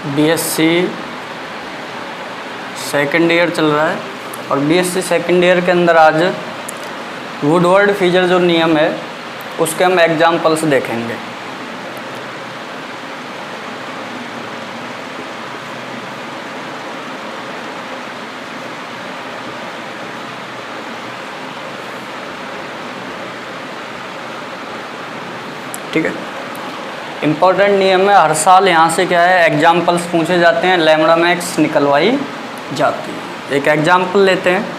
BSc second year चल रहा है और बीएससी सेकेंड ईयर के अंदर आज वुडवर्ड-फीजर जो नियम है उसके हम एग्जाम्पल्स देखेंगे। ठीक है, इम्पोर्टेंट नियम है, हर साल यहाँ से क्या है एग्जाम्पल्स पूछे जाते हैं, लैम्ब्डा मैक्स निकलवाई जाती है। एक एग्जाम्पल लेते हैं।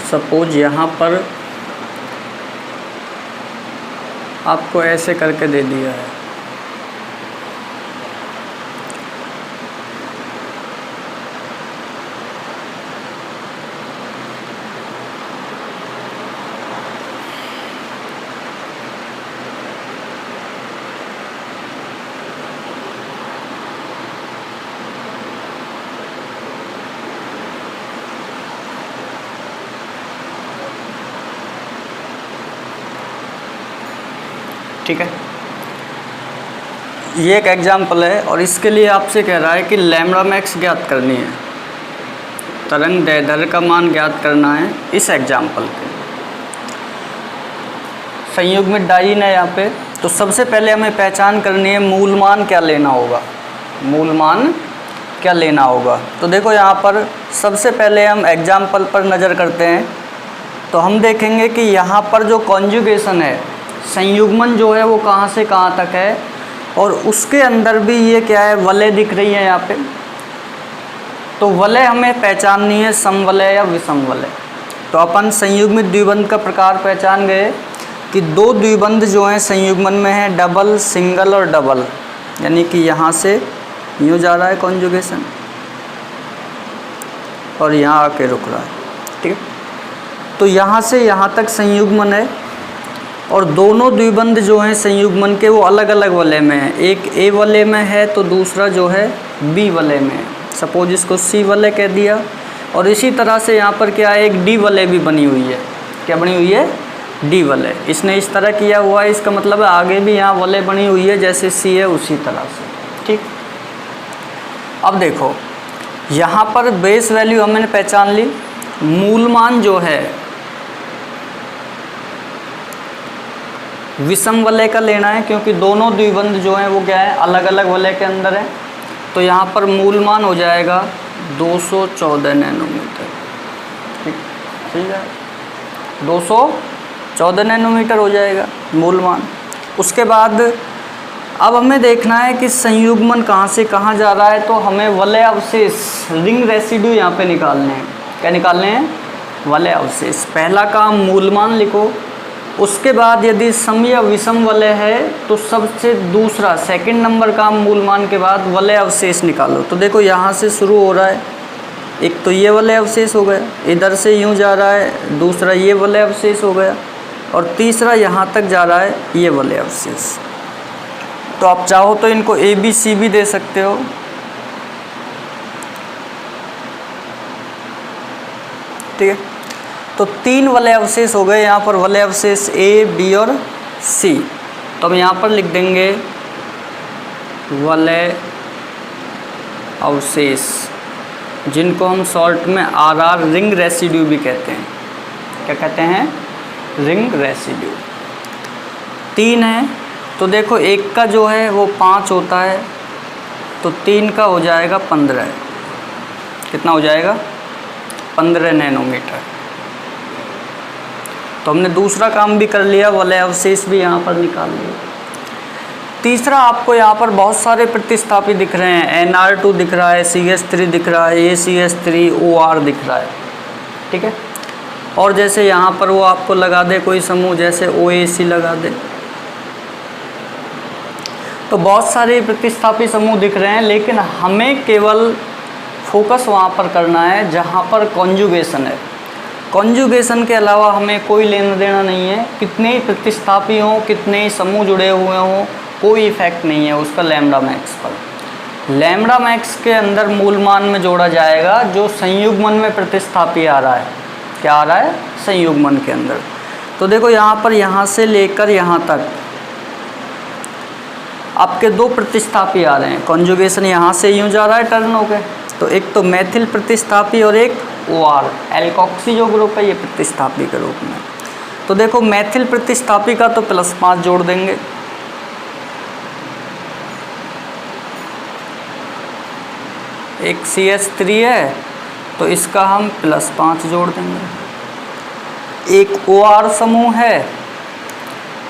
सपोज यहाँ पर आपको ऐसे करके दे दिया है, ठीक है। ये एक एग्जाम्पल है और इसके लिए आपसे कह रहा है कि लैम्ब्डा मैक्स ज्ञात करनी है, तरंग दैर्ध्य का मान ज्ञात करना है। इस एग्जाम्पल के संयुग्मित डाइन है यहाँ पे, तो सबसे पहले हमें पहचान करनी है मूल मान क्या लेना होगा, मूल मान क्या लेना होगा। तो देखो यहाँ पर सबसे पहले हम एग्जाम्पल पर नज़र करते हैं, तो हम देखेंगे कि यहाँ पर जो कॉन्जुगेशन है, संयुग्मन जो है वो कहाँ से कहाँ तक है, और उसके अंदर भी ये क्या है वलय दिख रही है यहाँ पे। तो वलय हमें पहचाननी है, समवलय या विषम वलय। तो अपन संयुग्मित द्विबंध का प्रकार पहचान गए कि दो द्विबंध जो हैं संयुग्मन में है, डबल, सिंगल और डबल, यानी कि यहाँ से यूँ जा रहा है कॉन्जुगेशन और यहाँ आके रुक रहा है। ठीक है, तो यहाँ से यहाँ तक संयुग्मन है और दोनों द्विबंध जो हैं संयुग्मन के वो अलग अलग वलय में हैं। एक ए वलय में है तो दूसरा जो है बी वलय में है। सपोज इसको सी वलय कह दिया। और इसी तरह से यहाँ पर क्या है, एक डी वलय भी बनी हुई है। क्या बनी हुई है? डी वलय। इसने इस तरह किया हुआ है, इसका मतलब है आगे भी यहाँ वलय बनी हुई है, जैसे सी है उसी तरह से। ठीक, अब देखो यहाँ पर बेस वैल्यू हमने पहचान ली, मूल मान जो है विषम वलय का लेना है, क्योंकि दोनों द्विबंध जो हैं वो क्या है अलग अलग वलय के अंदर है। तो यहाँ पर मूल मान हो जाएगा 214 नैनोमीटर। ठीक है, 214 नैनोमीटर हो जाएगा मूल मान। उसके बाद अब हमें देखना है कि संयुग्मन कहाँ से कहाँ जा रहा है, तो हमें वलय अवशेष, रिंग रेसिड्यू यहाँ पे निकालने हैं। क्या निकालने हैं? वलय अवशेष। पहला काम मूल मान लिखो, उसके बाद यदि सम या विषम वलय है तो सबसे दूसरा सेकंड नंबर का मूल मान के बाद वलय अवशेष निकालो। तो देखो यहाँ से शुरू हो रहा है, एक तो ये वलय अवशेष हो गया, इधर से यूँ जा रहा है, दूसरा ये वलय अवशेष हो गया, और तीसरा यहाँ तक जा रहा है ये वलय अवशेष। तो आप चाहो तो इनको ए बी सी भी दे सकते हो। ठीक है, तो तीन वलय अवशेष हो गए यहाँ पर, वलय अवशेष ए, बी और सी। तो हम यहाँ पर लिख देंगे वलय अवशेष, जिनको हम शॉर्ट में आर रिंग रेसिड्यू भी कहते हैं। क्या कहते हैं? Ring residue. तीन है, तो देखो एक का जो है वो 5 होता है, तो 3 का हो जाएगा 15। कितना हो जाएगा? 15 नैनोमीटर। तो हमने दूसरा काम भी कर लिया, वलय अवशेष भी यहाँ पर निकाल लिया। तीसरा, आपको यहाँ पर बहुत सारे प्रतिस्थापी दिख रहे हैं, Nr2 दिख रहा है, CH3 दिख रहा है, ACH3, OR दिख रहा है। ठीक है, और जैसे यहाँ पर वो आपको लगा दे कोई समूह, जैसे OAC लगा दे, तो बहुत सारे प्रतिस्थापी समूह दिख रहे हैं, लेकिन हमें केवल फोकस वहाँ पर करना है जहाँ पर कॉन्जुगेशन है। कॉन्जुगेशन के अलावा हमें कोई लेना देना नहीं है, कितने ही प्रतिस्थापी हों, कितने ही समूह जुड़े हुए हों, कोई इफेक्ट नहीं है उसका लैम्ब्डा मैक्स पर। लैम्ब्डा मैक्स के अंदर मूल मान में जोड़ा जाएगा जो संयुग्मन में प्रतिस्थापी आ रहा है। क्या आ रहा है? संयुग्मन के अंदर। तो देखो यहाँ पर यहाँ से लेकर यहाँ तक आपके दो प्रतिस्थापी आ रहे हैं। कॉन्जुगेशन यहाँ से यूँ जा रहा है टर्न होकर, तो एक तो मैथिल प्रतिस्थापी और एक OR एल्कोक्सी जो ग्रुप है ये प्रतिस्थापी के रूप में। तो देखो मैथिल प्रतिस्थापी का तो +5 जोड़ देंगे, एक CH3 है तो इसका हम +5 जोड़ देंगे। एक OR समूह है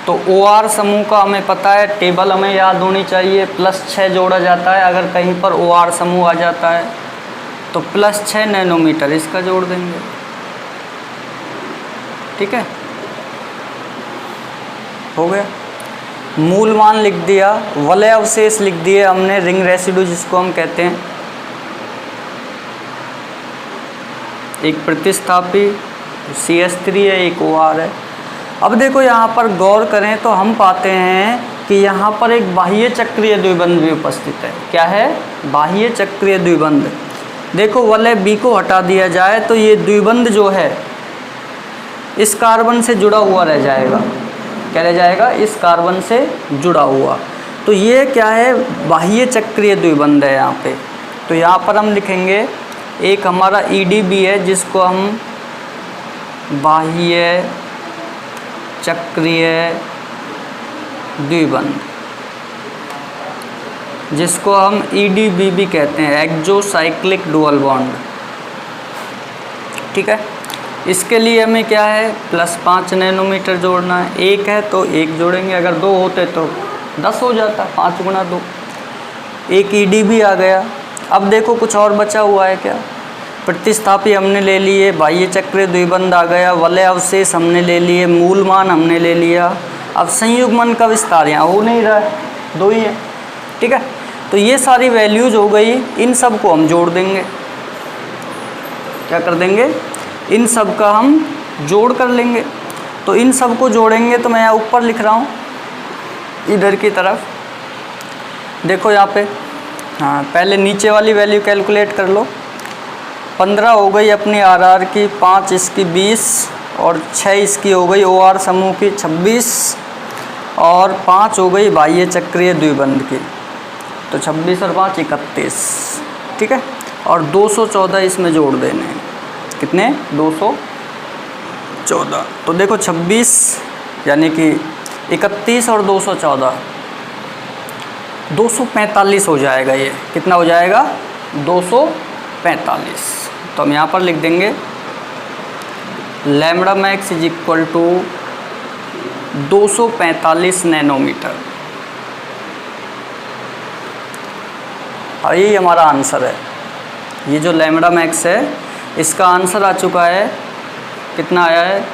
तो OR समूह का हमें पता है, टेबल हमें याद होनी चाहिए, +6 जोड़ा जाता है अगर कहीं पर OR समूह आ जाता है, तो +6 नैनोमीटर इसका जोड़ देंगे। ठीक है, हो गया। मूल मान लिख दिया, वलय अवशेष लिख दिए हमने, रिंग रेसिड्यू जिसको हम कहते हैं। एक प्रतिस्थापी CH3 है, एक OR है। अब देखो यहाँ पर गौर करें तो हम पाते हैं कि यहाँ पर एक बाह्य चक्रीय द्विबंध भी उपस्थित है। क्या है? बाह्य चक्रीय द्विबंध। देखो वलय B को हटा दिया जाए तो ये द्विबंध जो है इस कार्बन से जुड़ा हुआ रह जाएगा। क्या रह जाएगा? इस कार्बन से जुड़ा हुआ। तो ये क्या है? बाह्य चक्रीय द्विबंध है यहाँ पे। तो यहाँ पर हम लिखेंगे एक हमारा EDB है जिसको हम बाह्य चक्रीय द्विबंध, जिसको हम EDB भी कहते हैं, एक्सोसाइक्लिक डुअल बॉन्ड। ठीक है, इसके लिए हमें क्या है? +5 नैनोमीटर जोड़ना है। एक है तो एक जोड़ेंगे, अगर 2 होते तो 10 हो जाता, 5 गुणा 2। एक EDB आ गया। अब देखो कुछ और बचा हुआ है क्या? प्रतिस्थापी हमने ले लिए, बाह्य चक्रीय द्विबंध आ गया, वलय अवशेष हमने ले लिए, मूल मान हमने ले लिया। अब संयुग्मन का विस्तार यहाँ हो नहीं रहा है, 2 ही है। ठीक है, तो ये सारी वैल्यूज हो गई, इन सब को हम जोड़ देंगे। क्या कर देंगे? इन सब का हम जोड़ कर लेंगे। तो इन सब को जोड़ेंगे तो मैं यहाँ ऊपर लिख रहा हूँ इधर की तरफ। देखो यहाँ पे, हाँ पहले नीचे वाली वैल्यू कैलकुलेट कर लो। 15 हो गई अपनी RR की, 5 इसकी 20 और 6 इसकी हो गई OR समूह की 26 और 5 हो गई बाह्य चक्रीय द्विबंध की। तो 26 और 5 31। ठीक है, और 214 इसमें जोड़ देने हैं। कितने? 214। तो देखो 26 यानी कि 31 और 214 245 हो जाएगा। ये कितना हो जाएगा? 245। तो हम यहाँ पर लिख देंगे lambda max is equal to 245 nanometer. और यही हमारा आंसर है। ये जो लैम्ब्डा मैक्स है इसका आंसर आ चुका है, कितना आया है?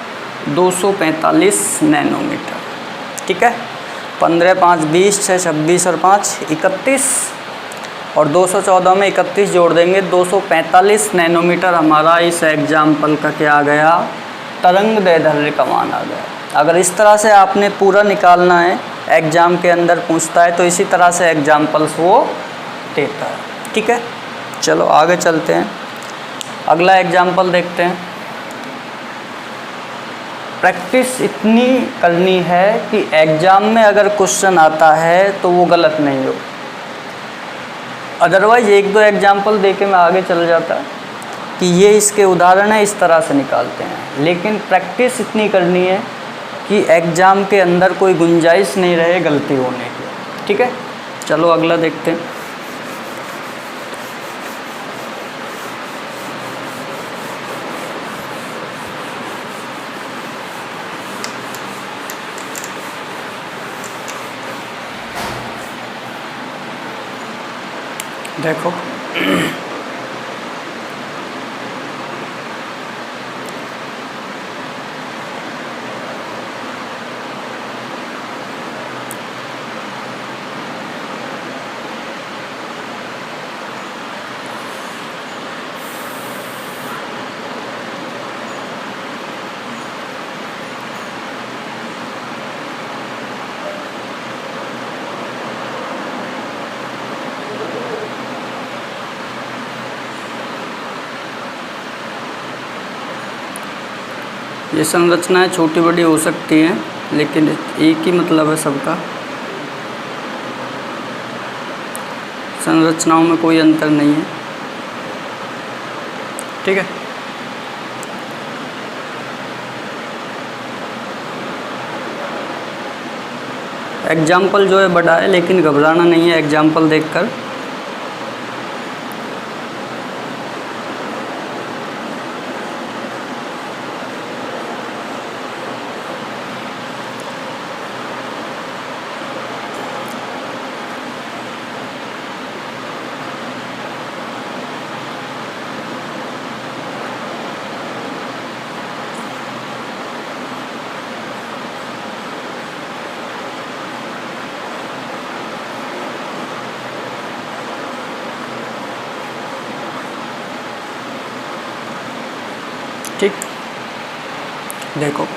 245 नैनोमीटर। ठीक है, 15, 5, 20, 6, 26 और 5 31 और 214 में 31 जोड़ देंगे, 245 नैनोमीटर हमारा इस एग्जाम्पल का क्या आ गया? तरंग दैर्ध्य का मान आ गया। अगर इस तरह से आपने पूरा निकालना है, एग्ज़ाम के अंदर पूछता है तो इसी तरह से एग्जाम्पल्स वो देता है। ठीक है, चलो आगे चलते हैं, अगला एग्जाम्पल देखते हैं। प्रैक्टिस इतनी करनी है कि एग्ज़ाम में अगर क्वेश्चन आता है तो वो गलत नहीं हो। अदरवाइज़ 1-2 एग्जाम्पल दे के मैं आगे चल जाता कि ये इसके उदाहरण है, इस तरह से निकालते हैं। लेकिन प्रैक्टिस इतनी करनी है कि एग्ज़ाम के अंदर कोई गुंजाइश नहीं रहे गलती होने की। ठीक है, चलो अगला देखते हैं। देखो ये संरचनाएं छोटी बड़ी हो सकती हैं, लेकिन एक ही मतलब है सबका। संरचनाओं में कोई अंतर नहीं है, ठीक है। एग्जाम्पल जो है बड़ा है, लेकिन घबराना नहीं है एग्जाम्पल देखकर। ठीक, देखो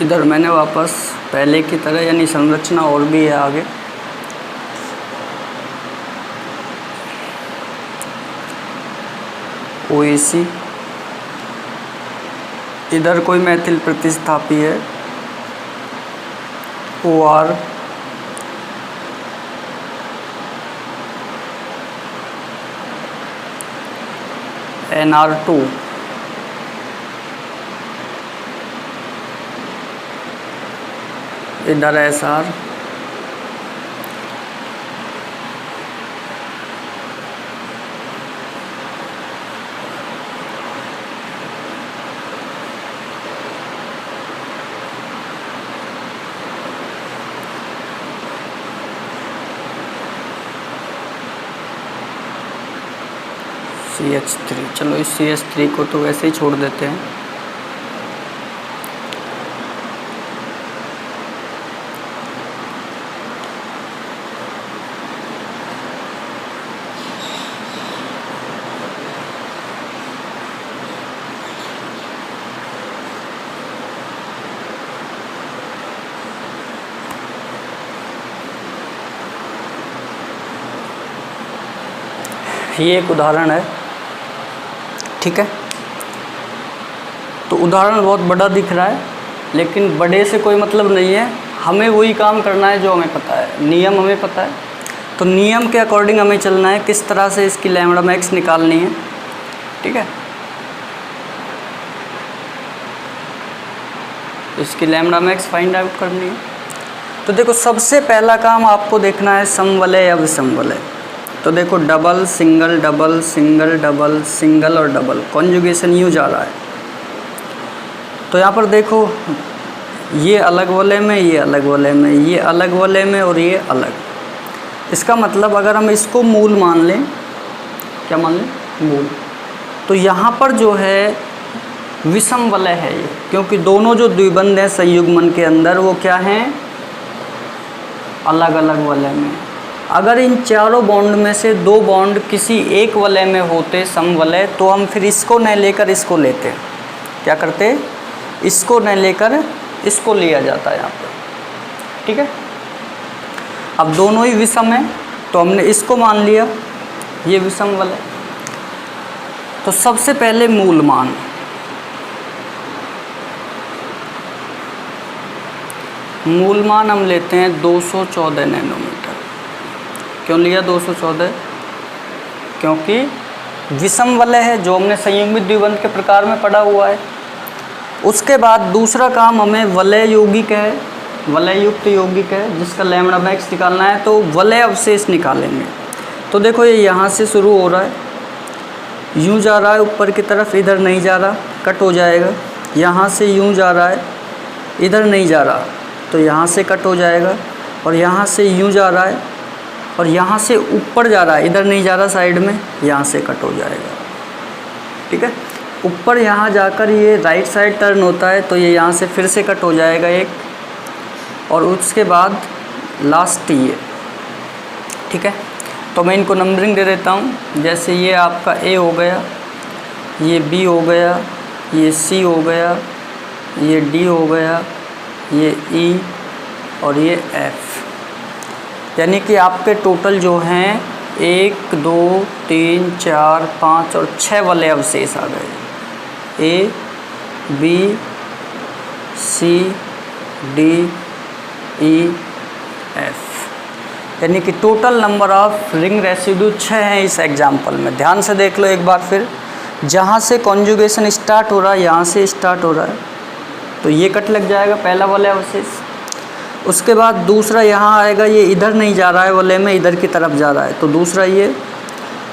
इधर मैंने वापस पहले की तरह, यानी संरचना और भी है आगे। OAC, इधर कोई मैथिल प्रतिस्थापी है OR, NR2, इधर SR, CH3। चलो इस CH3 को तो वैसे ही छोड़ देते हैं। ये एक उदाहरण है, ठीक है। तो उदाहरण बहुत बड़ा दिख रहा है, लेकिन बड़े से कोई मतलब नहीं है, हमें वही काम करना है जो हमें पता है, नियम हमें पता है। तो नियम के अकॉर्डिंग हमें चलना है, किस तरह से इसकी लैम्बडा मैक्स निकालनी है, ठीक है। इसकी लैम्बडा मैक्स फाइंड आउट करनी है। तो देखो सबसे पहला काम आपको देखना है समवलय या विषमवलय। तो देखो double single double single double single और डबल, कॉन्जुगेशन यूँ जा रहा है। तो यहाँ पर देखो ये अलग वलय में, ये अलग वलय में, ये अलग वलय में और ये अलग। इसका मतलब अगर हम इसको मूल मान लें, क्या मान लें, मूल, तो यहाँ पर जो है विषम वलय है ये, क्योंकि दोनों जो द्विबंध हैं संयुग्मन के अंदर वो क्या हैं, अलग अलग वलय में। अगर इन चारों बॉन्ड में से दो बॉन्ड किसी एक वलय में होते समवलय, तो हम फिर इसको न लेकर इसको लेते, क्या करते, इसको न लेकर इसको लिया जाता है यहाँ पर, ठीक है। अब दोनों ही विषम है तो हमने इसको मान लिया, ये विषम वलय। तो सबसे पहले मूल मान, मूल मान हम लेते हैं 214 नैनोमीटर। क्यों लिया 214? क्योंकि विषम वलय है जो हमने संयुग्मित द्विबंध के प्रकार में पढ़ा हुआ है। उसके बाद दूसरा काम हमें वलय यौगिक है, वलय युक्त यौगिक है जिसका लैम्बडा मैक्स निकालना है, तो वलय अवशेष निकालेंगे। तो देखो ये यहाँ से शुरू हो रहा है, यूँ जा रहा है ऊपर की तरफ, इधर नहीं जा रहा, कट हो जाएगा। यहाँ से यूँ जा रहा है, इधर नहीं जा रहा, तो यहाँ से कट हो जाएगा। और यहाँ से यूँ जा रहा है और यहाँ से ऊपर जा रहा है, इधर नहीं जा रहा साइड में, यहाँ से कट हो जाएगा, ठीक है। ऊपर यहाँ जाकर ये राइट साइड टर्न होता है, तो ये यहाँ से फिर से कट हो जाएगा एक, और उसके बाद लास्ट ये, ठीक है। तो मैं इनको नंबरिंग दे देता हूँ। जैसे ये आपका ए हो गया, ये बी हो गया, ये सी हो गया, ये डी हो गया, ये ई और ये एफ। यानी कि आपके टोटल जो हैं 1 2 3 4 5 और 6 वाले अवशेष आ गए। A B C D E F, यानी कि total number of ring residue 6 हैं इस एग्जाम्पल में। ध्यान से देख लो एक बार फिर, जहाँ से कॉन्जुगेशन स्टार्ट हो रहा है, यहाँ से स्टार्ट हो रहा है, तो ये कट लग जाएगा पहला वाले अवशेष। उसके बाद दूसरा यहाँ आएगा, ये इधर नहीं जा रहा है वाले में, इधर की तरफ जा रहा है, तो दूसरा ये।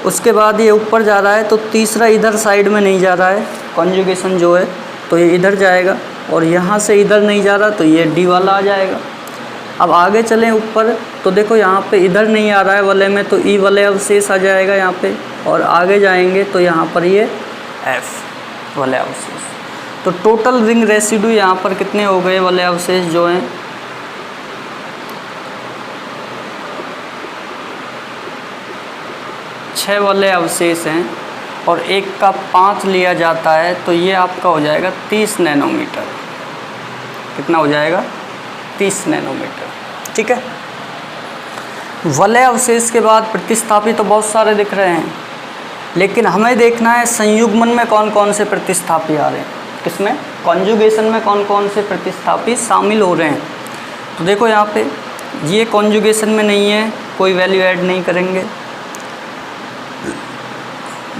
उसके बाद ये ऊपर जा रहा है, तो तीसरा इधर साइड में नहीं जा रहा है कॉन्जुगेशन जो है, तो ये इधर जाएगा। और यहाँ से इधर नहीं जा रहा, तो ये डी वाला आ जाएगा। अब आगे चलें ऊपर, तो देखो यहाँ पे इधर नहीं आ रहा है वाले में, तो ई वाले अवशेष आ जाएगा यहाँ पे। और आगे जाएंगे तो यहाँ पर ये एफ वाले अवशेष। तो टोटल रिंग रेसिड्यू यहाँ पर कितने हो गए वाले अवशेष जो हैं, 6 वाले अवशेष हैं। और एक का 5 लिया जाता है, तो ये आपका हो जाएगा 30 नैनोमीटर। कितना हो जाएगा? 30 नैनोमीटर, ठीक है। वलय अवशेष के बाद प्रतिस्थापी तो बहुत सारे दिख रहे हैं, लेकिन हमें देखना है संयुग्मन में कौन कौन से प्रतिस्थापी आ रहे हैं, किसमें, कॉन्जुगेशन में कौन कौन से प्रतिस्थापी शामिल हो रहे हैं। तो देखो यहाँ पे ये कॉन्जुगेशन में नहीं है, कोई वैल्यू ऐड नहीं करेंगे।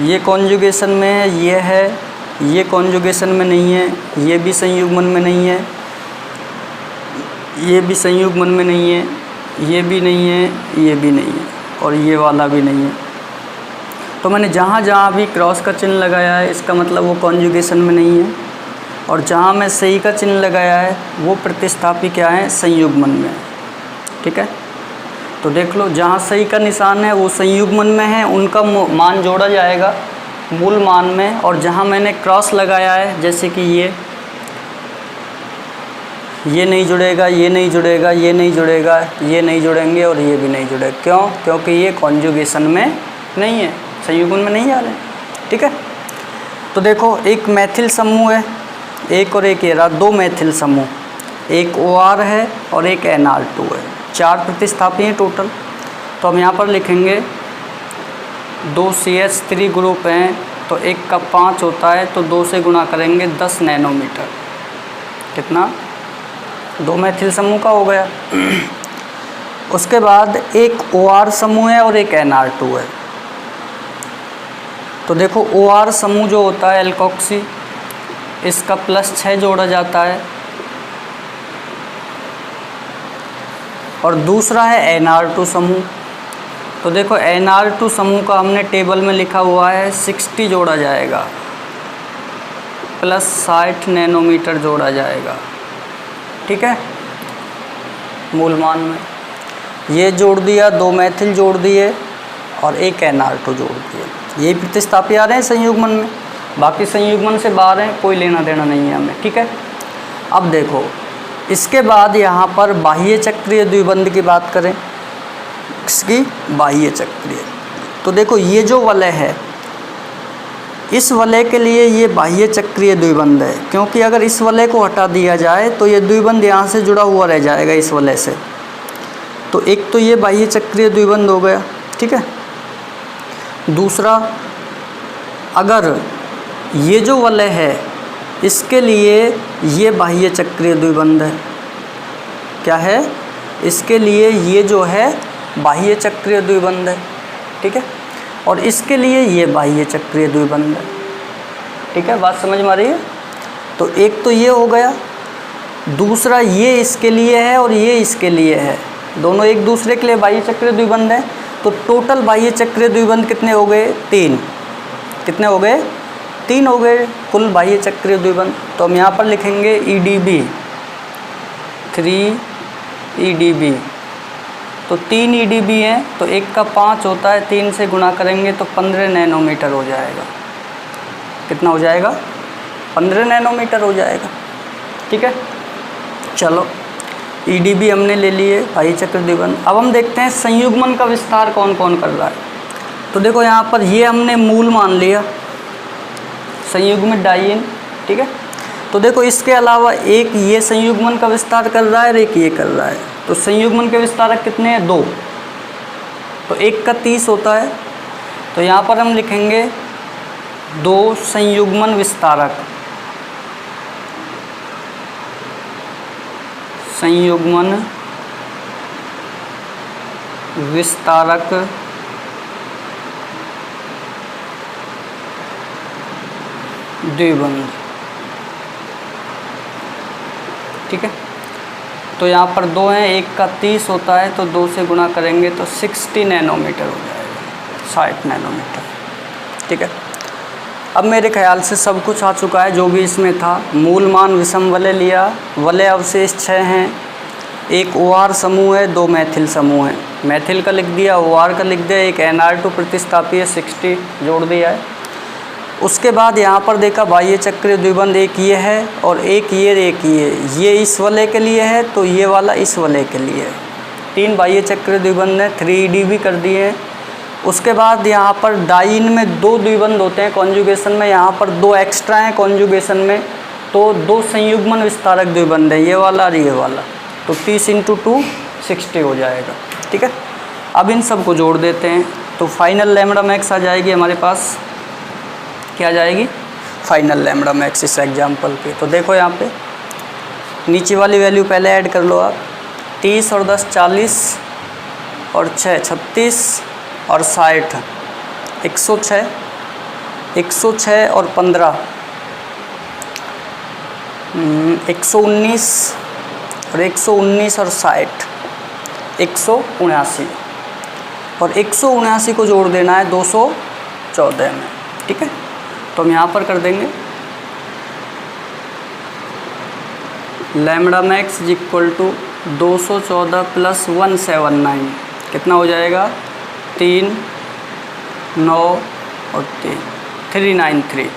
ये कॉन्जुगेशन में है, ये है, ये कॉन्जुगेशन में नहीं है, ये भी संयुग्मन में नहीं है, ये भी संयुग्मन में नहीं है, ये भी नहीं है, ये भी नहीं है, और ये वाला भी नहीं है। तो मैंने जहाँ जहाँ भी क्रॉस का चिन्ह लगाया है, इसका मतलब वो कॉन्जुगेशन में नहीं है। और जहाँ मैं सही का चिन्ह लगाया है, वो प्रतिस्थापी क्या है, संयुग्मन में है, ठीक है। तो देख लो, जहाँ सही का निशान है वो संयुग्मन में है, उनका मान जोड़ा जाएगा मूल मान में। और जहाँ मैंने क्रॉस लगाया है, जैसे कि ये नहीं जुड़ेगा, ये नहीं जुड़ेगा, ये नहीं जुड़ेगा, ये नहीं जुड़ेंगे और ये भी नहीं जुड़ेगा। क्यों? क्योंकि ये कॉन्जुगेशन में नहीं है, संयुग्मन में नहीं आ रहे, ठीक है। तो देखो, एक मैथिल समूह है, एक और एक ये रहा, 2 मैथिल समूह, एक OR है और एक NR2 है। 4 प्रतिस्थापी हैं टोटल। तो हम यहाँ पर लिखेंगे 2 CH3 ग्रुप हैं, तो एक का 5 होता है, तो 2 से गुणा करेंगे 10 नैनोमीटर। कितना? 2 मैथिल समूह का हो गया। उसके बाद एक OR समूह है और एक NR2 है। तो देखो, OR समूह जो होता है एल्कोक्सी, इसका +6 जोड़ा जाता है। और दूसरा है NR2 समूह। तो देखो, NR2 समूह का हमने टेबल में लिखा हुआ है 60 जोड़ा जाएगा, +60 नैनोमीटर जोड़ा जाएगा, ठीक है, मूल मान में। ये जोड़ दिया, 2 मैथिल जोड़ दिए और एक NR2 जोड़ दिए। ये प्रतिस्थापी आ रहे हैं संयुग्मन में, बाकी संयुग्मन से बाहर हैं, कोई लेना देना नहीं है हमें, ठीक है। अब देखो, इसके बाद यहाँ पर बाह्य चक्रीय द्विबंध की बात करें, इसकी बाह्य चक्रीय। तो देखो, ये जो वलय है, इस वलय के लिए ये बाह्य चक्रीय द्विबंध है, क्योंकि अगर इस वलय को हटा दिया जाए तो ये द्विबंध यहाँ से जुड़ा हुआ रह जाएगा इस वलय से। तो एक तो ये बाह्य चक्रीय द्विबंध हो गया, ठीक है। दूसरा, अगर ये जो वलय है, इसके लिए ये बाह्य चक्रीय द्विबंध है, क्या है, इसके लिए ये जो है बाह्य चक्रीय द्विबंध है, ठीक है। और इसके लिए ये बाह्य चक्रीय द्विबंध है, ठीक है। बात समझ में आ रही है? तो एक तो ये हो गया, दूसरा ये इसके लिए है और ये इसके लिए है, दोनों एक दूसरे के लिए बाह्य चक्रीय द्विबंध है। तो टोटल बाह्य चक्रीय द्विबंध कितने हो गए? 3। कितने हो गए? 3 हो गए कुल बाह्य चक्रीय द्विबंध। तो हम यहाँ पर लिखेंगे EDB, 3 EDB। तो 3 EDB हैं, तो एक का 5 होता है, 3 से गुणा करेंगे तो 15 नैनोमीटर हो जाएगा। कितना हो जाएगा? 15 नैनोमीटर हो जाएगा, ठीक है। चलो, EDB हमने ले लिए, बाह्य चक्र द्विबंध। अब हम देखते हैं संयुग्मन का विस्तार कौन कौन कर रहा है। तो देखो यहाँ पर ये हमने मूल मान लिया संयुग्मित डाइईन, ठीक है। तो देखो इसके अलावा एक ये संयुग्मन का विस्तार कर रहा है और एक ये कर रहा है। तो संयुग्मन के विस्तारक कितने हैं? 2। तो 1 का 30 होता है। तो यहाँ पर हम लिखेंगे 2 संयुग्मन विस्तारक, संयुग्मन विस्तारक द्विबंध, ठीक है। तो यहाँ पर 2 हैं, 1 का 30 होता है, तो 2 से गुणा करेंगे तो 60 नैनोमीटर हो जाएगा, 60 नैनोमीटर, ठीक है। अब मेरे ख्याल से सब कुछ आ चुका है जो भी इसमें था। मूल मान विषम वलय लिया, वलय अवशेष 6 हैं, एक OR समूह है, 2 मैथिल समूह हैं। मैथिल का लिख दिया, OR का लिख दिया, एक NR2 प्रतिस्थापी है 60 जोड़ दिया है। उसके बाद यहाँ पर देखा बाह्य चक्रीय द्विबंध एक ये है और एक ये इस वलय के लिए है, तो ये वाला इस वलय के लिए है। 3 बाह्य चक्रीय द्विबंध है, 3EDB कर दिए हैं। उसके बाद यहाँ पर डाइईन में 2 द्विबंध होते हैं कॉन्जुगेशन में, यहाँ पर 2 एक्स्ट्रा हैं कॉन्जुगेशन में, तो 2 संयुग्मन विस्तारक द्विबंध है, ये वाला और ये वाला। तो 30 × 2 60 हो जाएगा, ठीक है। अब इन सब को जोड़ देते हैं तो फाइनल लैम्बडा मैक्स आ जाएगी हमारे पास। क्या आ जाएगी? फाइनल लैम्बडा मैक्स इस एग्जाम्पल पे। तो देखो यहाँ पे नीचे वाली वैल्यू पहले ऐड कर लो आप। 30 और 10 40 और 6 36 और 60 106, 106 और 15 119 और 119 और 60 179 और 179 को जोड़ देना है 214 में, ठीक है। तो हम यहाँ पर कर देंगे lambda max is equal to 214 + 179 कितना हो जाएगा? 3 9 और 3 393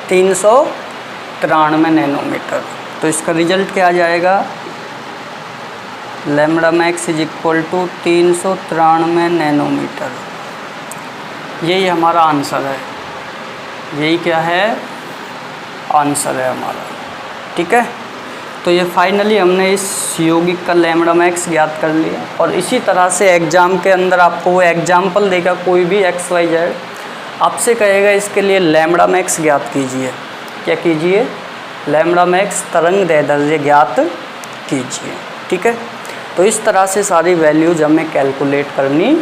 393 नैनोमीटर। तो इसका रिजल्ट क्या आ जाएगा? Lambda max is equal to 393 nanometer. यही हमारा आंसर है, यही क्या है? आंसर है हमारा, ठीक है। तो ये फाइनली हमने इस यौगिक का लैम्बडा मैक्स ज्ञात कर लिया। और इसी तरह से एग्ज़ाम के अंदर आपको वो एग्जाम्पल देगा कोई भी XYZ, आपसे कहेगा इसके लिए लैम्बडा मैक्स ज्ञात कीजिए। क्या कीजिए? लैम्बडा मैक्स तरंग दैर्ध्य ज्ञात कीजिए, ठीक है। तो इस तरह से सारी वैल्यूज हमें कैलकुलेट करनी